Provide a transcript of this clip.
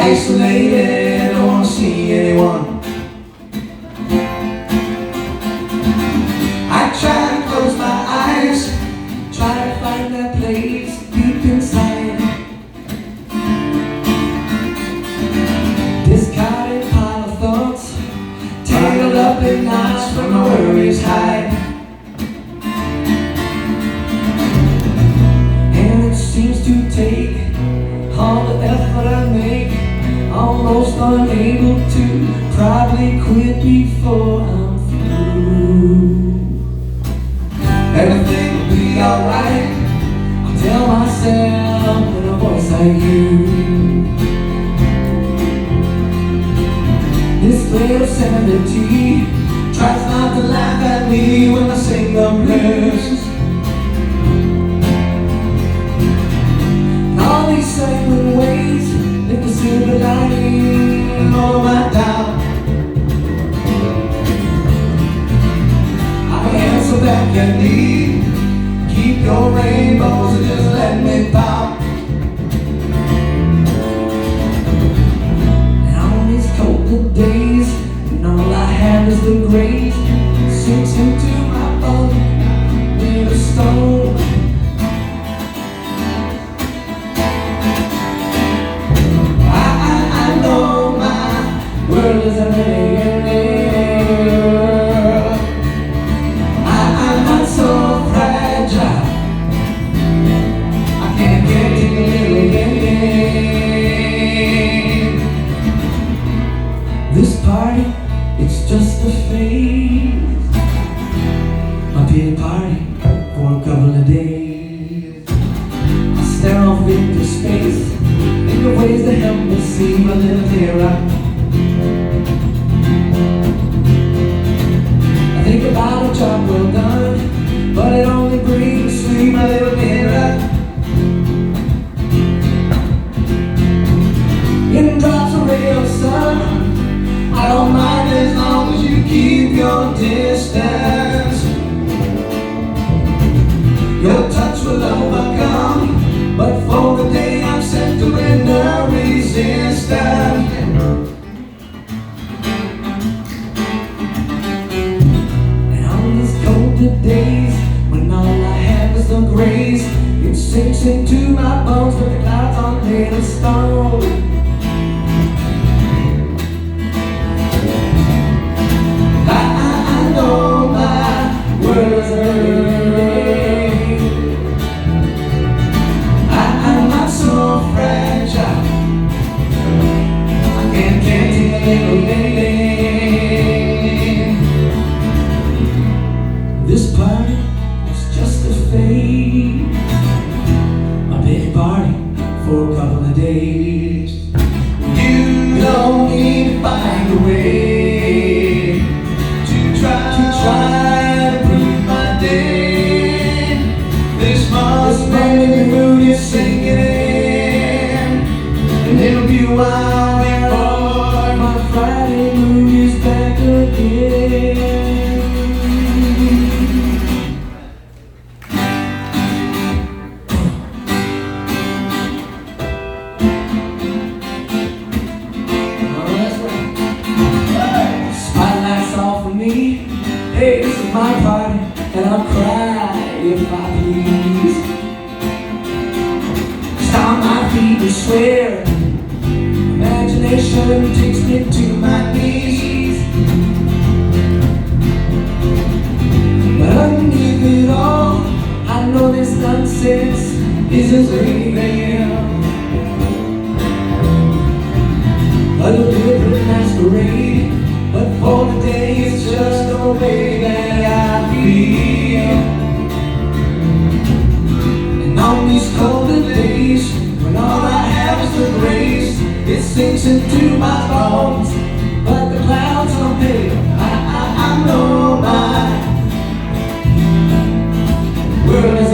isolated, don't wanna see anyone. I try to close my eyes, try to find that place deep inside. Discarded pile of thoughts, tangled up in knots where my worries hide. And it seems to take all the effort I make, almost unable to probably quit before I'm through. Everything will be alright, I tell myself in a voice like you. This little sanity tries not to laugh at me when I sing the blues. And all these sanguine ways lift the silver lining all of my doubt. I answer back at me, keep your rainbows and just let me pop. And on these cold days, and all I have is the grace, sinks into my bone with a stone. I know my world is a million. I'm not so fragile, I can't get in. This party, it's just a phase, my pity party for a couple of days. I stare off into space, think of ways to help me see my little clearer. I think about a job well done, but it only brings sweet my little mirror. In drops of ray of sun, I don't mind as long as you keep your distance. Your touch will overcome, but for the day I'm sent to render resistance. And on these colder days, when all I have is the grace, it sinks into my bones, but the clouds are made of stone. I know my world is burning. I'm not so fragile, I can't take a little pain. This party is just a phase, my pity party for a couple of days. You don't need to find a way to try to prove my day. This must be the mood you're singing in, and it'll be a while before my Friday mood is back again. Oh, that's right. Spotlight's all for me. Hey, this is my party, and I'll cry if I please. Stomp my feet and swear, imagination takes me to my knees. But underneath it all, I know this nonsense is just real. A deliberate masquerade, but for the day it's just the way that I feel. And on these colder days, when all I have is the grace, it sinks into my bones, but the clouds are pale. I know my world is a